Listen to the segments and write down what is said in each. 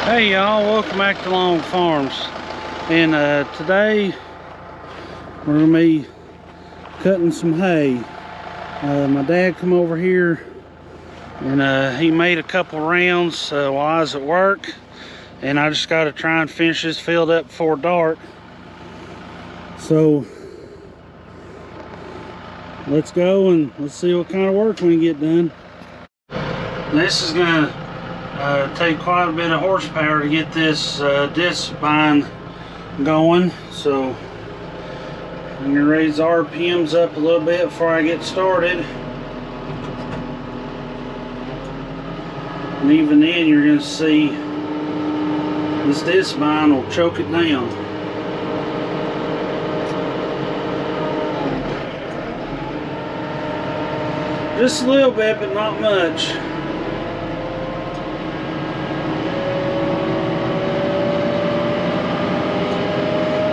Hey y'all, welcome back to Long Farms. And today we're gonna be cutting some hay. My dad come over here and he made a couple rounds while I was at work, and I just got to try and finish this field up before dark. So let's go and let's see what kind of work we can get done. This is gonna take quite a bit of horsepower to get this disc bind going, so I'm gonna raise the RPMs up a little bit before I get started. And even then you're gonna see this disc bind will choke it down. Just a little bit, but not much.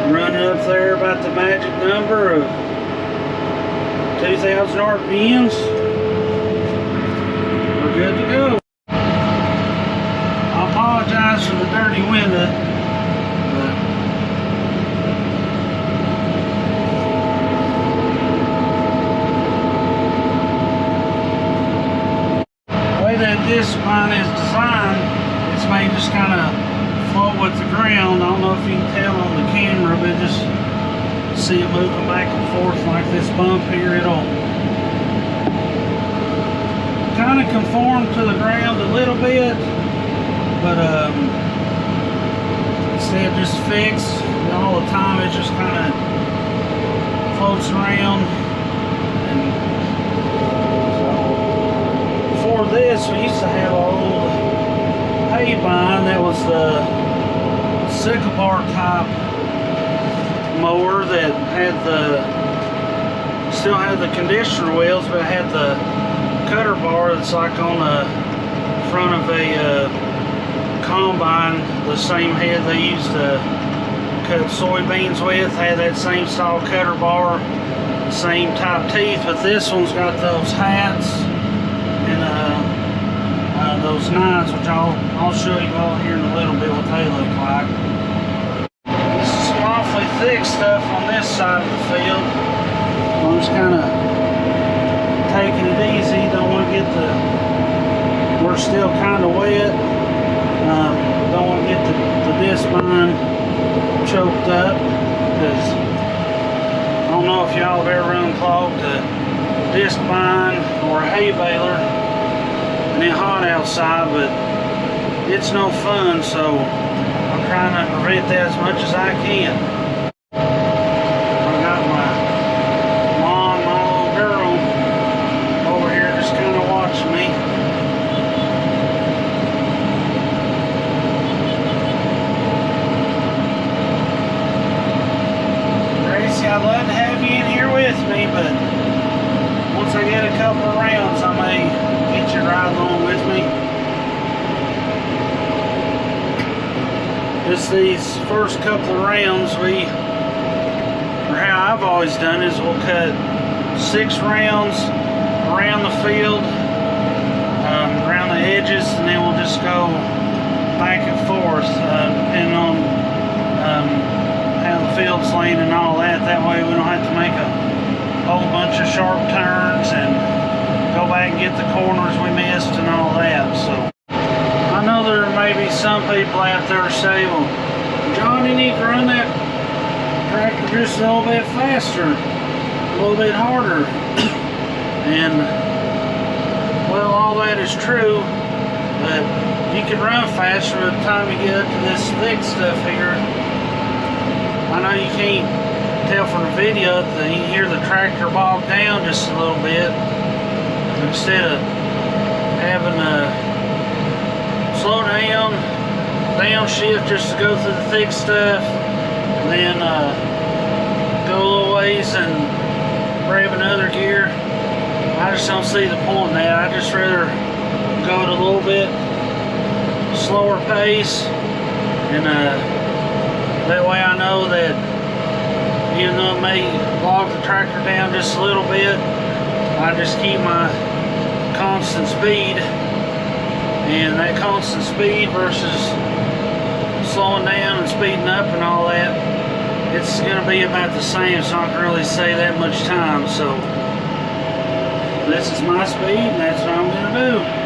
Running up there about the magic number of 2,000 RPMs. We're good to go. I apologize for the dirty window, but the way that this line is designed, it's made just kind of float with the ground. I don't know if you can tell on the camera, but just see it moving back and forth like this bump here. It'll kind of conform to the ground a little bit, but instead of just fixed all the time, it just kind of floats around. And so before this, we used to have an old hay bind that was the sickle bar type mower that had still had the conditioner wheels, but it had the cutter bar that's like on the front of a combine, the same head they used to cut soybeans with. Had that same style cutter bar, same type teeth, but this one's got those hats and those knives, which I'll show you all here in a little bit what they look like. This is some awfully thick stuff on this side of the field. I'm just kind of taking it easy. Don't want to get we're still kind of wet. Don't want to get the disc bind choked up, because I don't know if y'all have ever unclogged a disc bind or a hay baler and it's hot outside, but it's no fun, so I'm trying to prevent that as much as I can. I got my mom, my little girl over here just kind of watching me. Gracie, I'd love to have you in here with me, but once I get a couple of rounds, I may get you riding along with me. Just these first couple of rounds, or how I've always done is we'll cut 6 rounds around the field, around the edges, and then we'll just go back and forth, depending on how the field's laying and all that. That way we don't have to make a whole bunch of sharp turns and go back and get the corners we missed and all that. So I know there may be some people out there say, well, John, you need to run that tractor just a little bit faster, a little bit harder. And well, all that is true, but you can run faster by the time you get up to this thick stuff here. I know you can't tell from the video that you hear the tractor bog down just a little bit. Instead of having a slow down, downshift just to go through the thick stuff, and then go a little ways and grab another gear, I just don't see the point in that. I just rather go at a little bit slower pace, and that way I know that even though it may log the tractor down just a little bit, I just keep my constant speed, and that constant speed versus slowing down and speeding up and all that, it's going to be about the same, so I can really save that much time. So this is my speed, and that's what I'm going to do.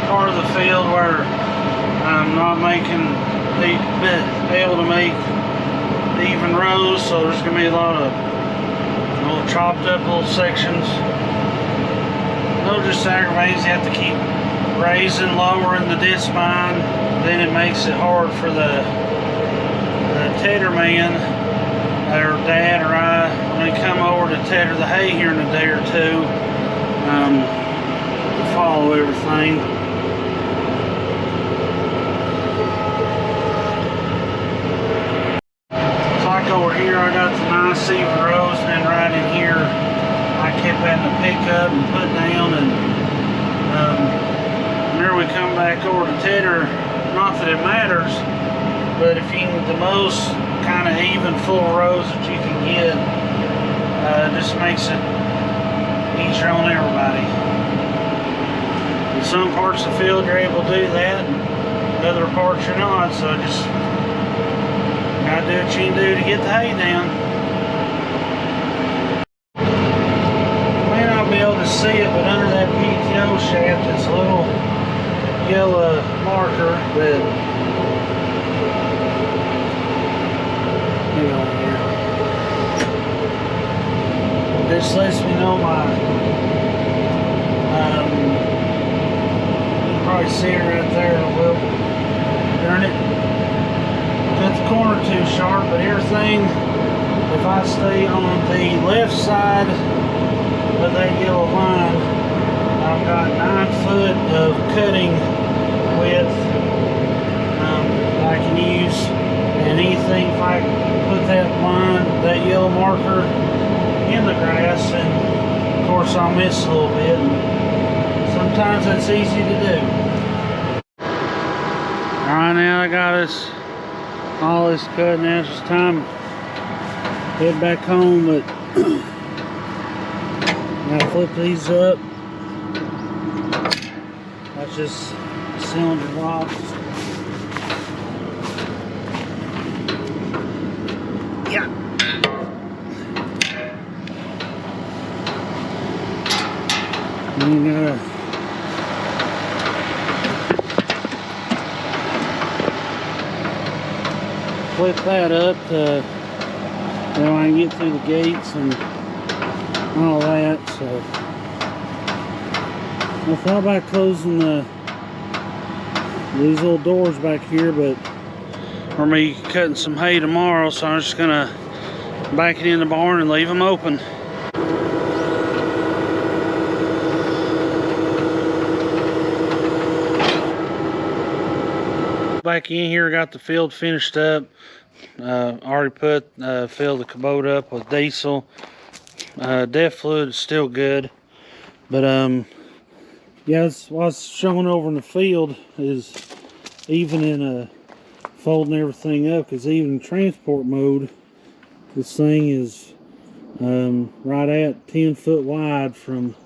Part of the field where I'm not able to make even rows, so there's going to be a lot of little chopped up little sections. Those just aggravates. You have to keep raising, lowering the ditch spine. Then it makes it hard for the tedder man or dad or I when they come over to tedder the hay here in a day or two to follow everything. Over here I got the nice even rows, and then right in here I kept having to pick up and put down, and there we come back over to tedder. Not that it matters, but if you need the most kind of even full rows that you can get, just makes it easier on everybody. In some parts of the field you're able to do that, and other parts you're not, so just gotta do what you can do to get the hay down. You may not be able to see it, but under that PTO shaft it's a little yellow marker that, hang on here. This lets me know my, you can probably see it right there. Well, darn it. Cut the corner too sharp, but everything, if I stay on the left side of that yellow line, I've got 9 foot of cutting width I can use, and anything, if I put that line, that yellow marker in the grass, and of course I'll miss a little bit, and sometimes that's easy to do. Alright, now I got us all this cut. Now it's just time to head back home, but now flip these up. That's just cylinder locks. Yeah. And flip that up to now I can get through the gates and all that. So I thought about closing these little doors back here, but for me cutting some hay tomorrow, so I'm just gonna back it in the barn and leave them open. Back in here, got the field finished up. Already filled the Kubota up with diesel. DEF fluid is still good, but yeah, what's showing over in the field is even in folding everything up, because even in transport mode, this thing is right at 10 foot wide from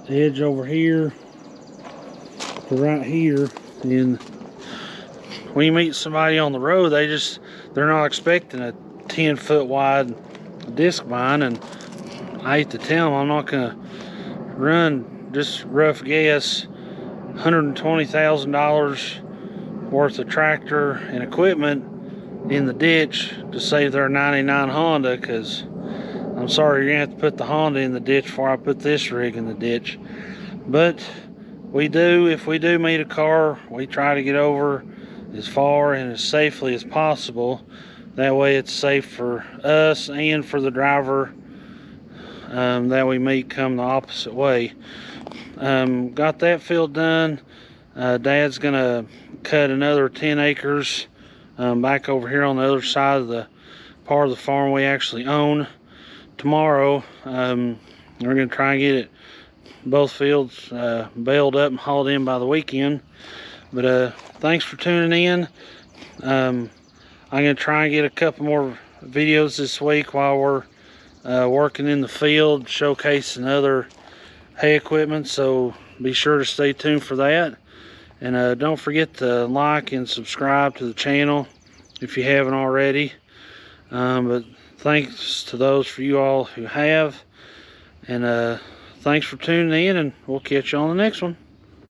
the edge over here to right here. And when you meet somebody on the road, they're not expecting a 10 foot wide disc vine, and I hate to tell them I'm not gonna run, just rough guess, $120,000 worth of tractor and equipment in the ditch to save their 99 Honda, because I'm sorry, you're gonna have to put the Honda in the ditch before I put this rig in the ditch. But if we do meet a car, we try to get over as far and as safely as possible. That way it's safe for us and for the driver that we meet come the opposite way. Got that field done. Dad's gonna cut another 10 acres back over here on the other side of the part of the farm we actually own tomorrow. We're gonna try and get it, both fields baled up and hauled in by the weekend. But thanks for tuning in. I'm gonna try and get a couple more videos this week while we're working in the field, showcasing other hay equipment, so be sure to stay tuned for that. And don't forget to like and subscribe to the channel if you haven't already. But thanks to those for you all who have, and thanks for tuning in, and we'll catch you on the next one.